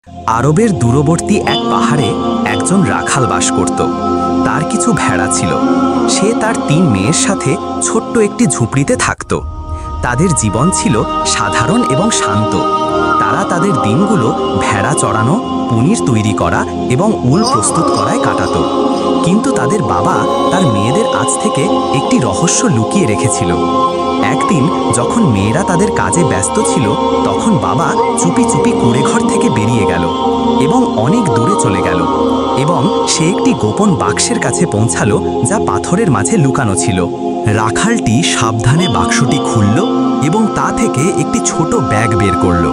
আরবের দূরবর্তী এক পাহাড়ে একজন রাখাল বাস করত। তার কিছু ভেড়া ছিল। সে তার 3 মেয়ের সাথে ছোট্ট একটি ঝুপড়িতে থাকত। তাদের জীবন ছিল সাধারণ এবং শান্ত। তারা তাদের দিনগুলো ভেড়া চড়ানো, পনির তৈরি করা এবং উল প্রস্তুত করায় কাটাত। কিন্তু তাদের বাবা তার মেয়েদের আজ থেকে একটি রহস্য লুকিয়ে রেখেছিল। একদিন যখন মেয়েরা তাদের কাজে ব্যস্ত ছিল, তখন বাবা চুপি চুপি কুঁড়েঘর থেকে বেরিয়ে গেল এবং অনেক দূরে চলে গেল, এবং সে একটি গোপন বাক্সের কাছে পৌঁছালো যা পাথরের মাঝে লুকানো ছিল। রাখালটি সাবধানে বাক্সটি খুলল এবং তা থেকে একটি ছোট ব্যাগ বের করল।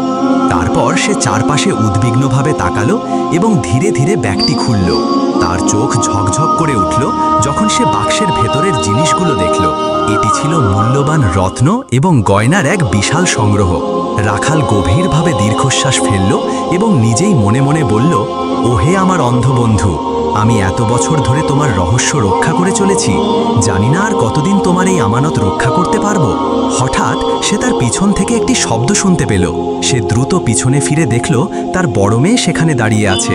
তারপর সে চারপাশে উদ্বিগ্নভাবে তাকালো এবং ধীরে ধীরে ব্যাগটি খুলল। তার চোখ ঝকঝক করে উঠল যখন সে বাক্সের ভেতরের জিনিসগুলো দেখল। এটি ছিল মূল্যবান রত্ন এবং গয়নার এক বিশাল সংগ্রহ। রাখাল গভীরভাবে দীর্ঘশ্বাস ফেলল এবং নিজেই মনে মনে বলল, ওহে আমার অন্ধ বন্ধু, আমি এত বছর ধরে তোমার রহস্য রক্ষা করে চলেছি। জানি না আর কতদিন তোমার এই আমানত রক্ষা করতে পারবো। হঠাৎ সে তার পিছন থেকে একটি শব্দ শুনতে পেল। সে দ্রুত পিছনে ফিরে দেখল তার বড় মেয়ে সেখানে দাঁড়িয়ে আছে।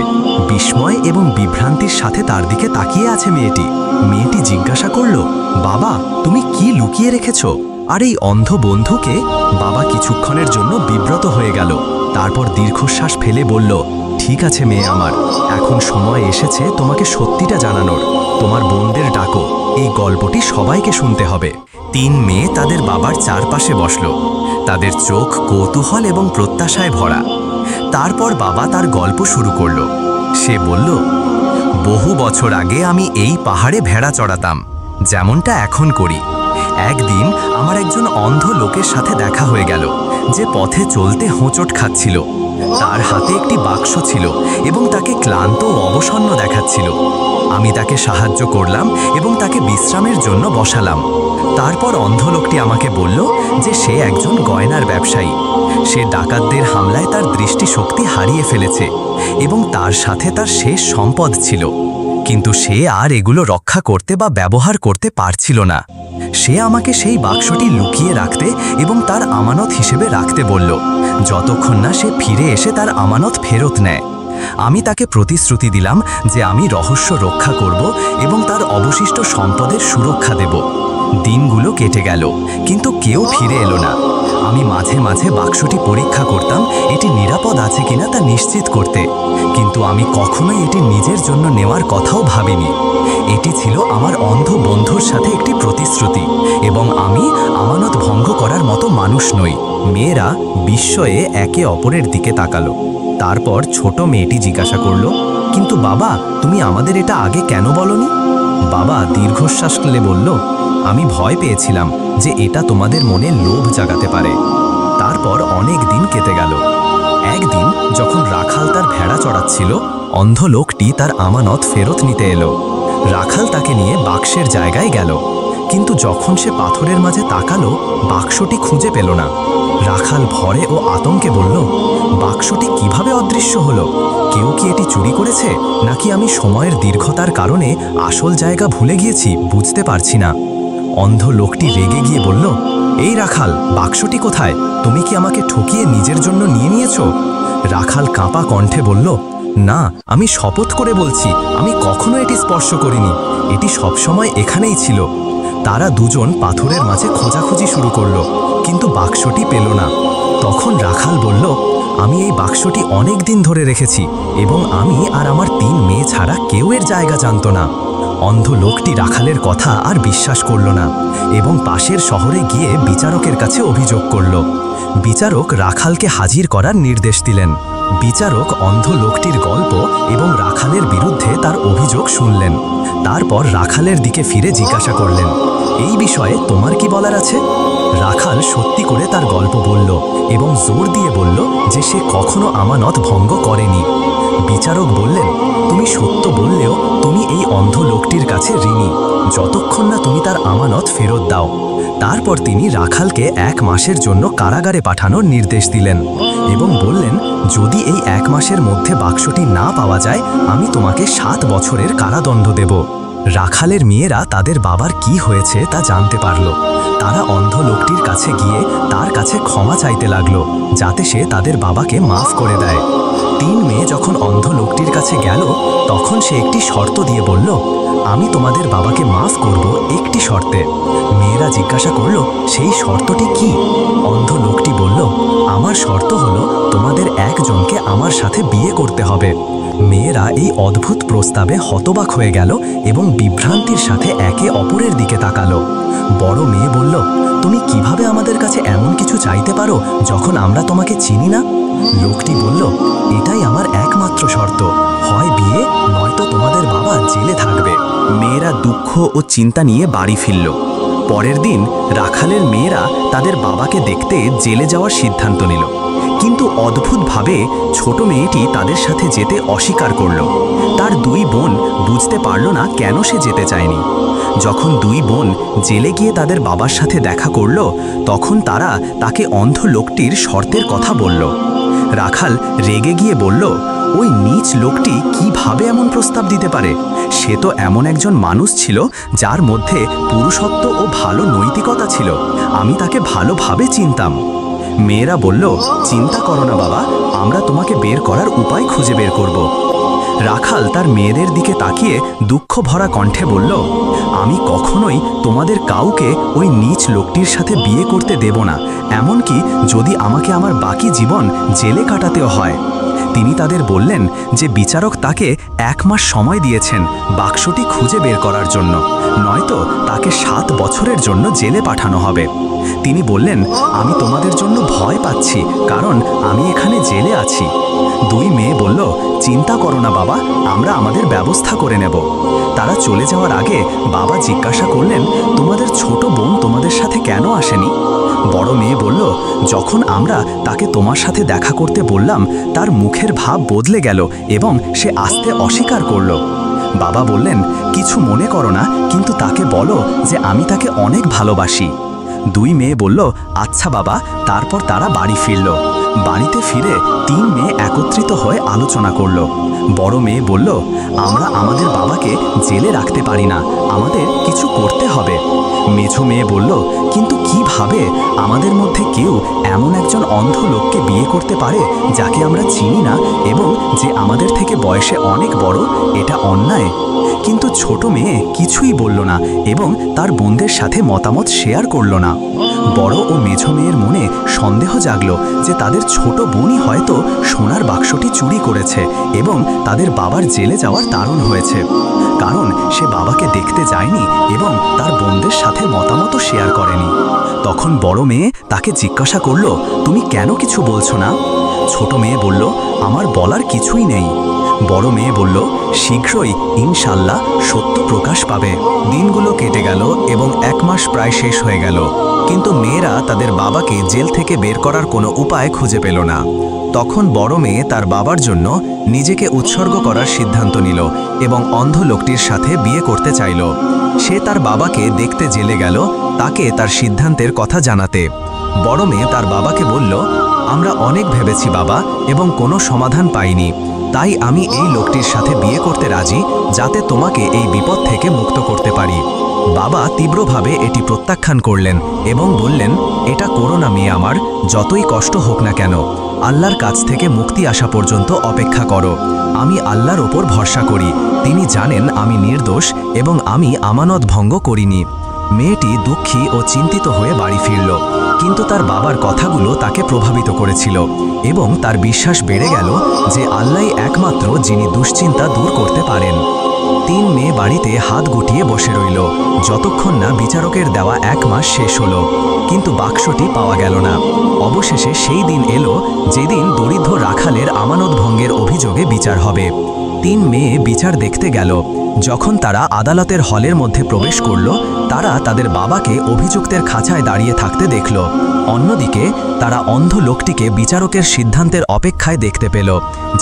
বিস্ময় এবং বিভ্রান্তির সাথে তার দিকে তাকিয়ে আছে মেয়েটি। মেয়েটি জিজ্ঞাসা করল, বাবা, তুমি কি লুকিয়ে রেখেছ? আর এই অন্ধ বন্ধুকে? বাবা কিছুক্ষণের জন্য বিব্রত হয়ে গেল। তারপর দীর্ঘশ্বাস ফেলে বলল, ঠিক আছে মেয়ে আমার, এখন সময় এসেছে তোমাকে সত্যিটা জানানোর। তোমার বোনদের ডাকো, এই গল্পটি সবাইকে শুনতে হবে। 3 মেয়ে তাদের বাবার চারপাশে বসল। তাদের চোখ কৌতূহল এবং প্রত্যাশায় ভরা। তারপর বাবা তার গল্প শুরু করল। সে বলল, বহু বছর আগে আমি এই পাহাড়ে ভেড়া চড়াতাম, যেমনটা এখন করি। একদিন আমার একজন অন্ধ লোকের সাথে দেখা হয়ে গেল, যে পথে চলতে হোঁচট খাচ্ছিল। তার হাতে একটি বাক্স ছিল এবং তাকে ক্লান্ত ও অবসন্ন দেখাচ্ছিল। আমি তাকে সাহায্য করলাম এবং তাকে বিশ্রামের জন্য বসালাম। তারপর অন্ধ লোকটি আমাকে বলল যে সে একজন গয়নার ব্যবসায়ী। সে ডাকাতদের হামলায় তার দৃষ্টিশক্তি হারিয়ে ফেলেছে এবং তার সাথে তার শেষ সম্পদ ছিল, কিন্তু সে আর এগুলো রক্ষা করতে বা ব্যবহার করতে পারছিল না। সে আমাকে সেই বাক্সটি লুকিয়ে রাখতে এবং তার আমানত হিসেবে রাখতে বলল, যতক্ষণ না সে ফিরে এসে তার আমানত ফেরত নেয়। আমি তাকে প্রতিশ্রুতি দিলাম যে আমি রহস্য রক্ষা করব এবং তার অবশিষ্ট সম্পদের সুরক্ষা দেব। দিনগুলো কেটে গেল, কিন্তু কেউ ফিরে এলো না। আমি মাঝে মাঝে বাক্সটি পরীক্ষা করতাম, এটি নিরাপদ আছে কিনা তা নিশ্চিত করতে, কিন্তু আমি কখনোই এটি নিজের জন্য নেওয়ার কথাও ভাবিনি। এটি ছিল আমার অন্ধ বন্ধুর সাথে একটি প্রতিশ্রুতি, এবং আমি আমানত ভঙ্গ করার মতো মানুষ নই। মেয়েরা বিস্ময়ে একে অপরের দিকে তাকালো। তারপর ছোট মেয়েটি জিজ্ঞাসা করল, কিন্তু বাবা, তুমি আমাদের এটা আগে কেন বলনি? বাবা দীর্ঘশ্বাস ফেলে বলল, আমি ভয় পেয়েছিলাম যে এটা তোমাদের মনে লোভ জাগাতে পারে। তারপর অনেক দিন কেটে গেল। একদিন যখন রাখাল তার ভেড়া চড়াচ্ছিল, অন্ধ লোকটি তার আমানত ফেরত নিতে এলো। রাখাল তাকে নিয়ে বাক্সের জায়গায় গেল, কিন্তু যখন সে পাথরের মাঝে তাকালো, বাক্সটি খুঁজে পেল না। রাখাল ভয়ে ও আতঙ্কে বলল, বাক্সটি কিভাবে অদৃশ্য হলো? কেউ কি এটি চুরি করেছে, নাকি আমি সময়ের দীর্ঘতার কারণে আসল জায়গা ভুলে গিয়েছি? বুঝতে পারছি না। অন্ধ লোকটি রেগে গিয়ে বলল, এই রাখাল, বাক্সটি কোথায়? তুমি কি আমাকে ঠকিয়ে নিজের জন্য নিয়ে নিয়েছ? রাখাল কাঁপা কণ্ঠে বলল, না, আমি শপথ করে বলছি, আমি কখনো এটি স্পর্শ করিনি। এটি সবসময় এখানেই ছিল। তারা দুজন পাথরের মাঝে খোঁজাখুঁজি শুরু করলো, কিন্তু বাক্সটি পেল না। তখন রাখাল বলল, আমি এই বাক্সটি অনেক দিন ধরে রেখেছি এবং আমি আর আমার 3 মেয়ে ছাড়া কেউ এর জায়গা জানত না। অন্ধ লোকটি রাখালের কথা আর বিশ্বাস করল না এবং পাশের শহরে গিয়ে বিচারকের কাছে অভিযোগ করল। বিচারক রাখালকে হাজির করার নির্দেশ দিলেন। বিচারক অন্ধ লোকটির গল্প এবং রাখালের বিরুদ্ধে তার অভিযোগ শুনলেন। তারপর রাখালের দিকে ফিরে জিজ্ঞাসা করলেন, এই বিষয়ে তোমার কি বলার আছে? রাখাল সত্যি করে তার গল্প বলল এবং জোর দিয়ে বলল যে সে কখনো আমানত ভঙ্গ করেনি। বিচারক বললেন, তুমি সত্য বললেও তুমি এই অন্ধ লোকটির কাছে ঋণী, যতক্ষণ না তুমি তার আমানত ফেরত দাও। তারপর তিনি রাখালকে 1 মাসের জন্য কারাগারে পাঠানোর নির্দেশ দিলেন এবং বললেন, যদি এই 1 মাসের মধ্যে বাক্সটি না পাওয়া যায়, আমি তোমাকে 7 বছরের কারাদণ্ড দেব। রাখালের মেয়েরা তাদের বাবার কি হয়েছে তা জানতে পারল। তারা অন্ধ লোকটির কাছে গিয়ে তার কাছে ক্ষমা চাইতে লাগলো, যাতে সে তাদের বাবাকে মাফ করে দেয়। 3 মেয়ে কাছে গেল তখন সে একটি শর্ত দিয়ে বলল, আমি তোমাদের বাবাকে মাফ করব একটি শর্তে। মেয়েরা জিজ্ঞাসা করল, সেই শর্তটি কি? অন্ধ লোকটি বলল, আমার শর্ত হলো তোমাদের একজনকে আমার সাথে বিয়ে করতে হবে। মেয়েরা এই অদ্ভুত প্রস্তাবে হতবাক হয়ে গেল এবং বিভ্রান্তির সাথে একে অপরের দিকে তাকালো। বড় মেয়ে বলল, তুমি কিভাবে আমাদের কাছে এমন কিছু চাইতে পারো যখন আমরা তোমাকে চিনি না? লোকটি বলল, এটাই আমার একমাত্র শর্ত, হয় বিয়ে নয়তো তোমাদের বাবা জেলে থাকবে। মেয়েরা দুঃখ ও চিন্তা নিয়ে বাড়ি ফিরল। পরের দিন রাখালের মেয়েরা তাদের বাবাকে দেখতে জেলে যাওয়ার সিদ্ধান্ত নিল, কিন্তু অদ্ভুতভাবে ছোট মেয়েটি তাদের সাথে যেতে অস্বীকার করল। তার দুই বোন বুঝতে পারল না কেন সে যেতে চায়নি। যখন দুই বোন জেলে গিয়ে তাদের বাবার সাথে দেখা করল, তখন তারা তাকে অন্ধ লোকটির শর্তের কথা বলল। রাখাল রেগে গিয়ে বলল, ওই নীচ লোকটি কিভাবে এমন প্রস্তাব দিতে পারে? সে তো এমন একজন মানুষ ছিল যার মধ্যে পুরুষত্ব ও ভালো নৈতিকতা ছিল। আমি তাকে ভালোভাবে চিনতাম। মেয়েরা বলল, চিন্তা করো না বাবা, আমরা তোমাকে বের করার উপায় খুঁজে বের করব। রাখাল তার মেয়েদের দিকে তাকিয়ে দুঃখ ভরা কণ্ঠে বলল, আমি কখনোই তোমাদের কাউকে ওই নীচ লোকটির সাথে বিয়ে করতে দেব না, এমনকি যদি আমাকে আমার বাকি জীবন জেলে কাটাতেও হয়। তিনি তাদের বললেন যে বিচারক তাকে 1 মাস সময় দিয়েছেন বাক্সটি খুঁজে বের করার জন্য, নয়তো তাকে 7 বছরের জন্য জেলে পাঠানো হবে। তিনি বললেন, আমি তোমাদের জন্য ভয় পাচ্ছি, কারণ আমি এখানে জেলে আছি। দুই মেয়ে বলল, চিন্তা করো না বাবা, আমরা আমাদের ব্যবস্থা করে নেব। তারা চলে যাওয়ার আগে বাবা জিজ্ঞাসা করলেন, তোমাদের ছোট বোন তোমাদের সাথে কেন আসেনি? বড় মেয়ে বলল, যখন আমরা তাকে তোমার সাথে দেখা করতে বললাম, তার মুখের ভাব বদলে গেল এবং সে আসতে অস্বীকার করল। বাবা বললেন, কিছু মনে করো না, কিন্তু তাকে বলো যে আমি তাকে অনেক ভালোবাসি। দুই মেয়ে বলল, আচ্ছা বাবা। তারপর তারা বাড়ি ফিরল। বাড়িতে ফিরে 3 মেয়ে একত্রিত হয়ে আলোচনা করল। বড় মেয়ে বলল, আমরা আমাদের বাবাকে জেলে রাখতে পারি না, আমাদের কিছু করতে হবে। মেঝো মেয়ে বলল, কিন্তু কিভাবে? আমাদের মধ্যে কেউ এমন একজন অন্ধ লোককে বিয়ে করতে পারে যাকে আমরা চিনি না এবং যে আমাদের থেকে বয়সে অনেক বড়? এটা অন্যায়। কিন্তু ছোট মেয়ে কিছুই বলল না এবং তার বোনদের সাথে মতামত শেয়ার করল না। বড় ও মেঝো মেয়ের মনে সন্দেহ জাগলো যে তাদের ছোট বোনই হয়তো সোনার বাক্সটি চুরি করেছে এবং তাদের বাবার জেলে যাওয়ার কারণ হয়েছে, কারণ সে বাবাকে দেখতে যায়নি এবং তার বোনদের সাথে মতামতও শেয়ার করেনি। তখন বড় মেয়ে তাকে জিজ্ঞাসা করল, তুমি কেন কিছু বলছো না? ছোট মেয়ে বলল, আমার বলার কিছুই নেই। বড় মেয়ে বলল, শীঘ্রই ইনশাল্লাহ সত্য প্রকাশ পাবে। দিনগুলো কেটে গেল এবং 1 মাস প্রায় শেষ হয়ে গেল, কিন্তু মেয়েরা তাদের বাবাকে জেল থেকে বের করার কোনো উপায় খুঁজে পেল না। তখন বড় মেয়ে তার বাবার জন্য নিজেকে উৎসর্গ করার সিদ্ধান্ত নিল এবং অন্ধ লোকটির সাথে বিয়ে করতে চাইল। সে তার বাবাকে দেখতে জেলে গেল তাকে তার সিদ্ধান্তের কথা জানাতে। বড় মেয়ে তার বাবাকে বলল, আমরা অনেক ভেবেছি বাবা এবং কোনো সমাধান পাইনি, তাই আমি এই লোকটির সাথে বিয়ে করতে রাজি, যাতে তোমাকে এই বিপদ থেকে মুক্ত করতে পারি। বাবা তীব্রভাবে এটি প্রত্যাখ্যান করলেন এবং বললেন, এটা করো না মেয়ে আমার, যতই কষ্ট হোক না কেন, আল্লাহর কাছ থেকে মুক্তি আসা পর্যন্ত অপেক্ষা করো। আমি আল্লাহর ওপর ভরসা করি, তিনি জানেন আমি নির্দোষ এবং আমি আমানত ভঙ্গ করিনি। মেয়েটি দুঃখী ও চিন্তিত হয়ে বাড়ি ফিরল, কিন্তু তার বাবার কথাগুলো তাকে প্রভাবিত করেছিল এবং তার বিশ্বাস বেড়ে গেল যে আল্লাহই একমাত্র যিনি দুশ্চিন্তা দূর করতে পারেন। 3 মেয়ে বাড়িতে হাত গুটিয়ে বসে রইল যতক্ষণ না বিচারকের দেওয়া 1 মাস শেষ হলো, কিন্তু বাক্সটি পাওয়া গেল না। অবশেষে সেই দিন এলো যেদিন দরিদ্র রাখালের আমানত ভঙ্গের অভিযোগে বিচার হবে। 3 মেয়ে বিচার দেখতে গেল। যখন তারা আদালতের হলের মধ্যে প্রবেশ করল, তারা তাদের বাবাকে অভিযুক্তের খাঁচায় দাঁড়িয়ে থাকতে দেখল। অন্যদিকে তারা অন্ধ লোকটিকে বিচারকের সিদ্ধান্তের অপেক্ষায় দেখতে পেল,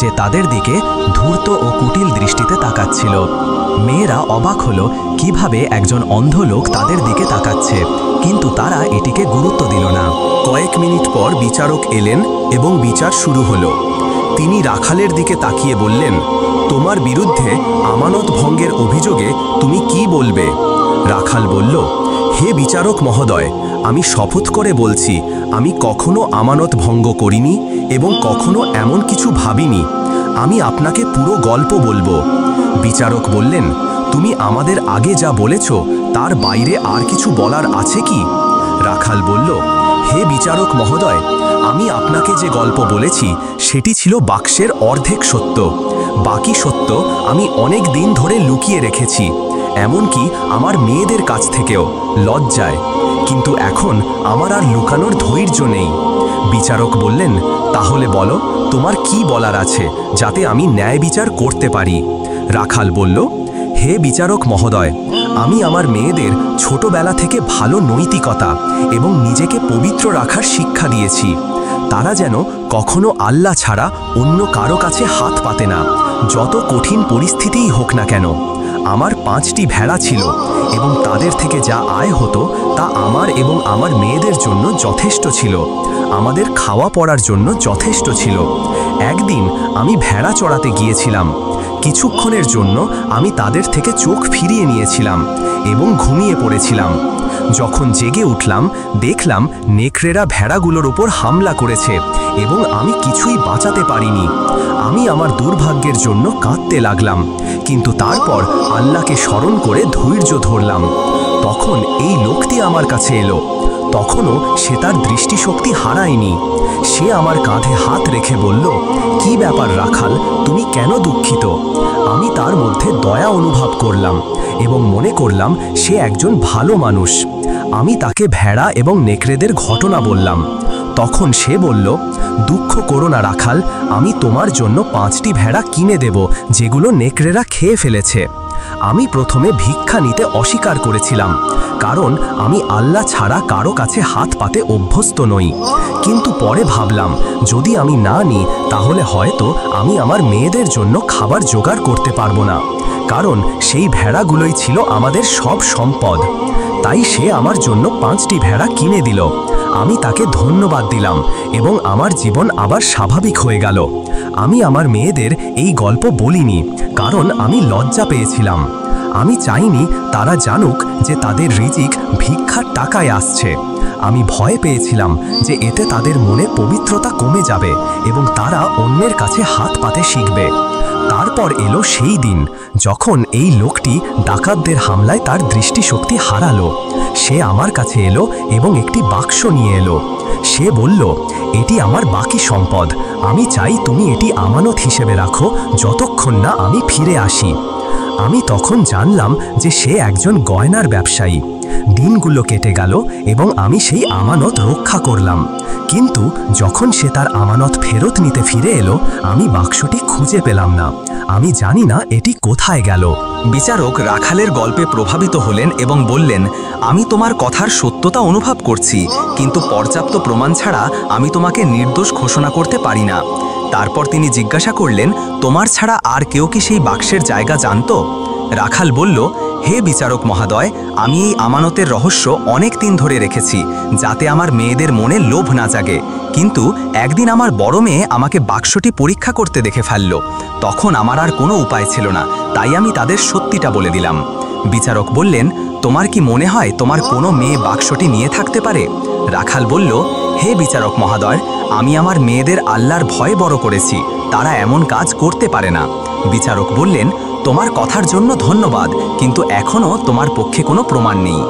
যে তাদের দিকে ধূর্ত ও কুটিল দৃষ্টিতে তাকাচ্ছিল। মেয়েরা অবাক হলো কিভাবে একজন অন্ধ লোক তাদের দিকে তাকাচ্ছে, কিন্তু তারা এটিকে গুরুত্ব দিল না। কয়েক মিনিট পর বিচারক এলেন এবং বিচার শুরু হলো। তিনি রাখালের দিকে তাকিয়ে বললেন, তোমার বিরুদ্ধে আমানত ভঙ্গের অভিযোগে তুমি কি বলবে? রাখাল বলল, হে বিচারক মহোদয়, আমি শপথ করে বলছি আমি কখনো আমানত ভঙ্গ করিনি এবং কখনো এমন কিছু ভাবিনি। আমি আপনাকে পুরো গল্প বলবো। বিচারক বললেন, তুমি আমাদের আগে যা বলেছ তার বাইরে আর কিছু বলার আছে কি? রাখাল বলল, হে বিচারক মহোদয়, আমি আপনাকে যে গল্প বলেছি সেটি ছিল বাক্সের অর্ধেক সত্য। বাকি সত্য আমি অনেক দিন ধরে লুকিয়ে রেখেছি, এমনকি আমার মেয়েদের কাছ থেকেও, লজ্জায়। কিন্তু এখন আমার আর লুকানোর ধৈর্য নেই। বিচারক বললেন, তাহলে বলো তোমার কি বলার আছে, যাতে আমি ন্যায় বিচার করতে পারি। রাখাল বলল, হে বিচারক মহোদয়, আমি আমার মেয়েদের ছোটবেলা থেকে ভালো নৈতিকতা এবং নিজেকে পবিত্র রাখার শিক্ষা দিয়েছি। তারা যেন কখনো আল্লাহ ছাড়া অন্য কারো কাছে হাত পাতে না, যত কঠিন পরিস্থিতিই হোক না কেন। আমার 5টি ভেড়া ছিল এবং তাদের থেকে যা আয় হতো তা আমার এবং আমার মেয়েদের জন্য যথেষ্ট ছিল, আমাদের খাওয়া পড়ার জন্য যথেষ্ট ছিল। একদিন আমি ভেড়া চড়াতে গিয়েছিলাম। কিছুক্ষণের জন্য আমি তাদের থেকে চোখ ফিরিয়ে নিয়েছিলাম এবং ঘুমিয়ে পড়েছিলাম। যখন জেগে উঠলাম দেখলাম নেকড়েরা ভেড়াগুলোর উপর হামলা করেছে এবং আমি কিছুই বাঁচাতে পারিনি। আমি আমার দুর্ভাগ্যের জন্য কাঁদতে লাগলাম, কিন্তু তারপর আল্লাহকে স্মরণ করে ধৈর্য ধরলাম। তখন এই লোকটি আমার কাছে এলো। তখনও সে তার দৃষ্টিশক্তি হারায়নি। সে আমার কাঁধে হাত রেখে বলল, কি ব্যাপার রাখাল, তুমি কেন দুঃখিত? আমি তার মধ্যে দয়া অনুভব করলাম এবং মনে করলাম সে একজন ভালো মানুষ। আমি তাকে ভেড়া এবং নেকড়েদের ঘটনা বললাম। তখন সে বলল, দুঃখ করো না রাখাল, আমি তোমার জন্য 5টি ভেড়া কিনে দেব যেগুলো নেকড়েরা খেয়ে ফেলেছে। আমি প্রথমে ভিক্ষা নিতে অস্বীকার করেছিলাম, কারণ আমি আল্লাহ ছাড়া কারো কাছে হাত পাতে অভ্যস্ত নই। কিন্তু পরে ভাবলাম, যদি আমি না নিই তাহলে হয়তো আমি আমার মেয়েদের জন্য খাবার জোগাড় করতে পারবো না, কারণ সেই ভেড়াগুলোই ছিল আমাদের সব সম্পদ। তাই সে আমার জন্য 5টি ভেড়া কিনে দিল। আমি তাকে ধন্যবাদ দিলাম এবং আমার জীবন আবার স্বাভাবিক হয়ে গেল। আমি আমার মেয়েদের এই গল্প বলিনি, কারণ আমি লজ্জা পেয়েছিলাম। আমি চাইনি তারা জানুক যে তাদের রিজিক ভিক্ষার টাকায় আসছে। আমি ভয় পেয়েছিলাম যে এতে তাদের মনে পবিত্রতা কমে যাবে এবং তারা অন্যের কাছে হাত পাতে শিখবে। তারপর এলো সেই দিন যখন এই লোকটি ডাকাতদের হামলায় তার দৃষ্টিশক্তি হারালো। সে আমার কাছে এলো এবং একটি বাক্স নিয়ে এলো। সে বলল, এটি আমার বাকি সম্পদ, আমি চাই তুমি এটি আমানত হিসেবে রাখো যতক্ষণ না আমি ফিরে আসি। আমি তখন জানলাম যে সে একজন গয়নার ব্যবসায়ী। দিনগুলো কেটে গেল এবং আমি সেই আমানত রক্ষা করলাম, কিন্তু যখন সে তার আমানত ফেরত নিতে ফিরে এলো আমি বাক্সটি খুঁজে পেলাম না। আমি জানি না এটি কোথায় গেল। বিচারক রাখালের গল্পে প্রভাবিত হলেন এবং বললেন, আমি তোমার কথার সত্যতা অনুভব করছি, কিন্তু পর্যাপ্ত প্রমাণ ছাড়া আমি তোমাকে নির্দোষ ঘোষণা করতে পারি না। তারপর তিনি জিজ্ঞাসা করলেন, তোমার ছাড়া আর কেউ কি সেই বাক্সের জায়গা জানতো? রাখাল বলল, হে বিচারক মহোদয়, আমি এই আমানতের রহস্য অনেক দিন ধরে রেখেছি, যাতে আমার মেয়েদের মনে লোভ না জাগে। কিন্তু একদিন আমার বড় মেয়ে আমাকে বাক্সটি পরীক্ষা করতে দেখে ফেলল। তখন আমার আর কোনো উপায় ছিল না, তাই আমি তাদের সত্যিটা বলে দিলাম। বিচারক বললেন, তোমার কি মনে হয় তোমার কোনো মেয়ে বাক্সটি নিয়ে থাকতে পারে? রাখাল বলল, হে বিচারক মহোদয়, আমি আমার মেয়েদের আল্লাহর ভয় বড় করেছি, তারা এমন কাজ করতে পারে না। বিচারক বললেন, তোমার কথার জন্য ধন্যবাদ, কিন্তু এখনও তোমার পক্ষে কোনো প্রমাণ নেই।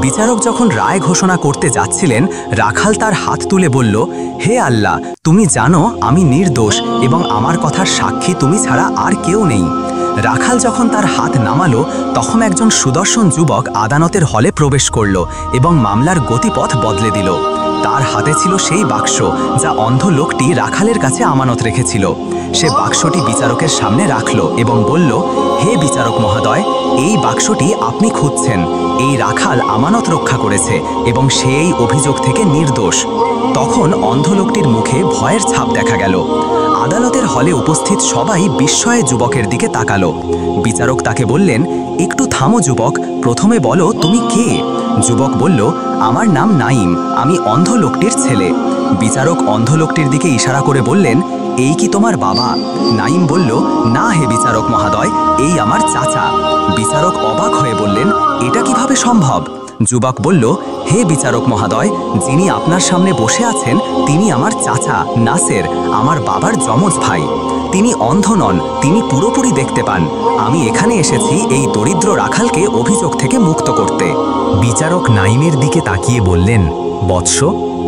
বিচারক যখন রায় ঘোষণা করতে যাচ্ছিলেন, রাখাল তার হাত তুলে বলল, হে আল্লাহ, তুমি জানো আমি নির্দোষ এবং আমার কথার সাক্ষী তুমি ছাড়া আর কেউ নেই। রাখাল যখন তার হাত নামালো তখন একজন সুদর্শন যুবক আদালতের হলে প্রবেশ করল এবং মামলার গতিপথ বদলে দিল। তার হাতে ছিল সেই বাক্স যা অন্ধ লোকটি রাখালের কাছে আমানত রেখেছিল। সে বাক্সটি বিচারকের সামনে রাখল এবং বলল, হে বিচারক মহোদয়, এই বাক্সটি আপনি খুঁজছেন। এই রাখাল আমানত রক্ষা করেছে এবং সে এই অভিযোগ থেকে নির্দোষ। তখন অন্ধ লোকটির মুখে ভয়ের ছাপ দেখা গেল। আদালতের হলে উপস্থিত সবাই বিস্ময়ে যুবকের দিকে তাকালো। বিচারক তাকে বললেন, একটু থামো যুবক, প্রথমে বলো তুমি কে? যুবক বলল, আমার নাম নাইম, আমি অন্ধ লোকটির ছেলে। বিচারক অন্ধ লোকটির দিকে ইশারা করে বললেন, এই কি তোমার বাবা? নাইম বলল, না হে বিচারক মহোদয়, এই আমার চাচা। বিচারক অবাক হয়ে বললেন, এটা কিভাবে সম্ভব? যুবক বলল, হে বিচারক মহাদয়, যিনি আপনার সামনে বসে আছেন তিনি আমার চাচা নাসের, আমার বাবার যমজ ভাই। তিনি অন্ধ নন, তিনি পুরোপুরি দেখতে পান। আমি এখানে এসেছি এই দরিদ্র রাখালকে অভিযোগ থেকে মুক্ত করতে। বিচারক নাইমের দিকে তাকিয়ে বললেন, বৎস,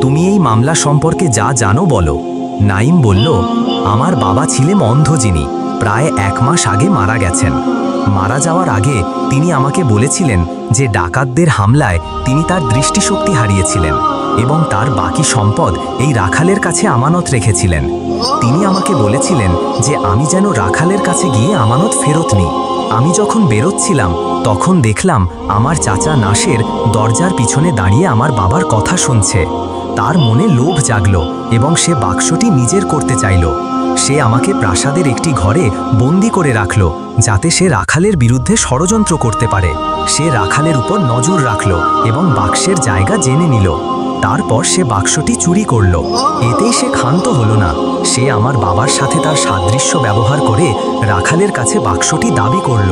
তুমি এই মামলা সম্পর্কে যা জানো বলো। নাইম বলল, আমার বাবা ছিলেন অন্ধ, যিনি প্রায় 1 মাস আগে মারা গেছেন। মারা যাওয়ার আগে তিনি আমাকে বলেছিলেন যে ডাকাতদের হামলায় তিনি তার দৃষ্টিশক্তি হারিয়েছিলেন এবং তার বাকি সম্পদ এই রাখালের কাছে আমানত রেখেছিলেন। তিনি আমাকে বলেছিলেন যে আমি যেন রাখালের কাছে গিয়ে আমানত ফেরত নিই। আমি যখন বেরোচ্ছিলাম তখন দেখলাম আমার চাচা নাসের দরজার পিছনে দাঁড়িয়ে আমার বাবার কথা শুনছে। তার মনে লোভ জাগলো এবং সে বাক্সটি নিজের করতে চাইল। সে আমাকে প্রাসাদের একটি ঘরে বন্দি করে রাখল, যাতে সে রাখালের বিরুদ্ধে ষড়যন্ত্র করতে পারে। সে রাখালের উপর নজর রাখল এবং বাক্সের জায়গা জেনে নিল। তারপর সে বাক্সটি চুরি করল। এতেই সে ক্ষান্ত হলো না। সে আমার বাবার সাথে তার সাদৃশ্য ব্যবহার করে রাখালের কাছে বাক্সটি দাবি করল,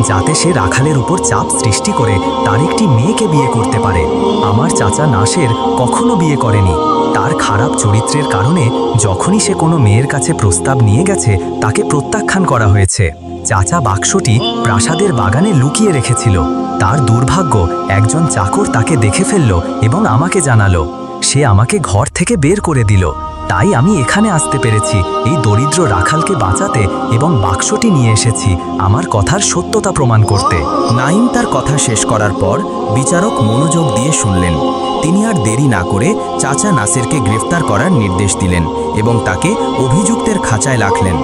যাতে সে রাখালের উপর চাপ সৃষ্টি করে তার একটি মেয়েকে বিয়ে করতে পারে। আমার চাচা নাসের কখনো বিয়ে করেনি। তার খারাপ চরিত্রের কারণে যখনই সে কোনো মেয়ের কাছে প্রস্তাব নিয়ে গেছে তাকে প্রত্যাখ্যান করা হয়েছে। চাচা বাক্সটি প্রাসাদের বাগানে লুকিয়ে রেখেছিল। তার দুর্ভাগ্য, একজন চাকর তাকে দেখে ফেলল এবং আমাকে জানালো। সে আমাকে ঘর থেকে বের করে দিল। তাই আমি এখানে আসতে পেরেছি এই দরিদ্র রাখালকে বাঁচাতে এবং বাক্সটি নিয়ে এসেছি আমার কথার সত্যতা প্রমাণ করতে। নাইম তার কথা শেষ করার পর বিচারক মনোযোগ দিয়ে শুনলেন। তিনি আর দেরি না করে চাচা নাসেরকে গ্রেফতার করার নির্দেশ দিলেন এবং তাকে অভিযুক্তের খাঁচায় রাখলেন।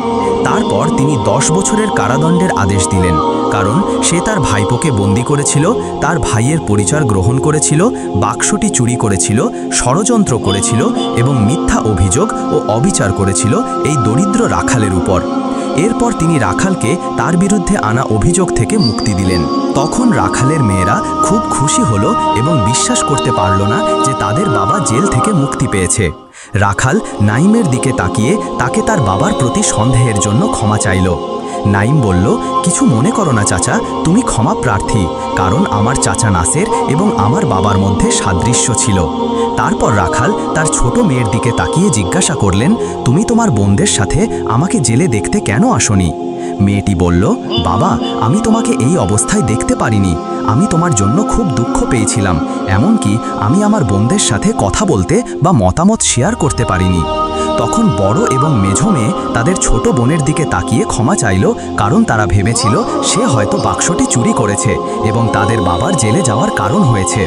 তারপর তিনি 10 বছরের কারাদণ্ডের আদেশ দিলেন, কারণ সে তার ভাইপোকে বন্দী করেছিল, তার ভাইয়ের পরিচয় গ্রহণ করেছিল, বাক্সটি চুরি করেছিল, ষড়যন্ত্র করেছিল এবং মিথ্যা অভিযোগ ও অবিচার করেছিল এই দরিদ্র রাখালের উপর। এরপর তিনি রাখালকে তার বিরুদ্ধে আনা অভিযোগ থেকে মুক্তি দিলেন। তখন রাখালের মেয়েরা খুব খুশি হলো এবং বিশ্বাস করতে পারল না যে তাদের বাবা জেল থেকে মুক্তি পেয়েছে। রাখাল নাইমের দিকে তাকিয়ে তাকে তার বাবার প্রতি সন্দেহের জন্য ক্ষমা চাইল। নাইম বলল, কিছু মনে করো না চাচা, তুমি ক্ষমা প্রার্থী, কারণ আমার চাচা নাসের এবং আমার বাবার মধ্যে সাদৃশ্য ছিল। তারপর রাখাল তার ছোট মেয়ের দিকে তাকিয়ে জিজ্ঞাসা করলেন, তুমি তোমার বোনদের সাথে আমাকে জেলে দেখতে কেন আসনি? মেয়েটি বলল, বাবা, আমি তোমাকে এই অবস্থায় দেখতে পারিনি। আমি তোমার জন্য খুব দুঃখ পেয়েছিলাম, এমনকি আমি আমার বোনদের সাথে কথা বলতে বা মতামত শেয়ার করতে পারিনি। তখন বড় এবং মেঝো মেয়ে তাদের ছোট বোনের দিকে তাকিয়ে ক্ষমা চাইল, কারণ তারা ভেবেছিল সে হয়তো বাক্সটি চুরি করেছে এবং তাদের বাবার জেলে যাওয়ার কারণ হয়েছে।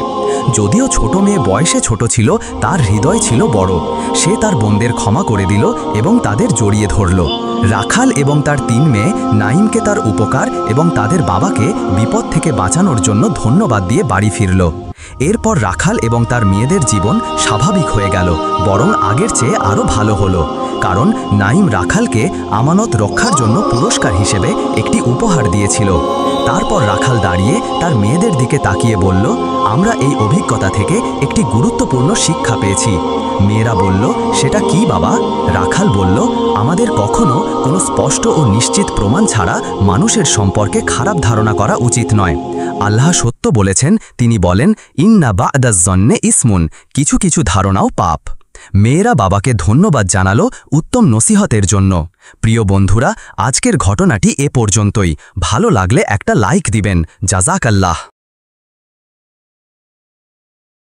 যদিও ছোট মেয়ে বয়সে ছোট ছিল, তার হৃদয় ছিল বড়। সে তার বোনদের ক্ষমা করে দিল এবং তাদের জড়িয়ে ধরল। রাখাল এবং তার 3 মেয়ে নাইমকে তার উপকার এবং তাদের বাবাকে বিপদ থেকে বাঁচানোর জন্য ধন্যবাদ দিয়ে বাড়ি ফিরল। এরপর রাখাল এবং তার মেয়েদের জীবন স্বাভাবিক হয়ে গেল, বরং আগের চেয়ে আরও ভালো হলো, কারণ নাইম রাখালকে আমানত রক্ষার জন্য পুরস্কার হিসেবে একটি উপহার দিয়েছিল। তারপর রাখাল দাঁড়িয়ে তার মেয়েদের দিকে তাকিয়ে বলল, আমরা এই অভিজ্ঞতা থেকে একটি গুরুত্বপূর্ণ শিক্ষা পেয়েছি। মেয়েরা বলল, সেটা কি বাবা? রাখাল বলল, আমাদের কখনো কোনো স্পষ্ট ও নিশ্চিত প্রমাণ ছাড়া মানুষের সম্পর্কে খারাপ ধারণা করা উচিত নয়। আল্লাহ সত্য বলেছেন, তিনি বলেন, ইন্না বা'দাজ জন্নে ইসমুন, কিছু কিছু ধারণাও পাপ। মেয়েরা বাবাকে ধন্যবাদ জানালো উত্তম নসিহতের জন্য। প্রিয় বন্ধুরা, আজকের ঘটনাটি এ পর্যন্তই। ভালো লাগলে একটা লাইক দিবেন। জাযাকাল্লাহ।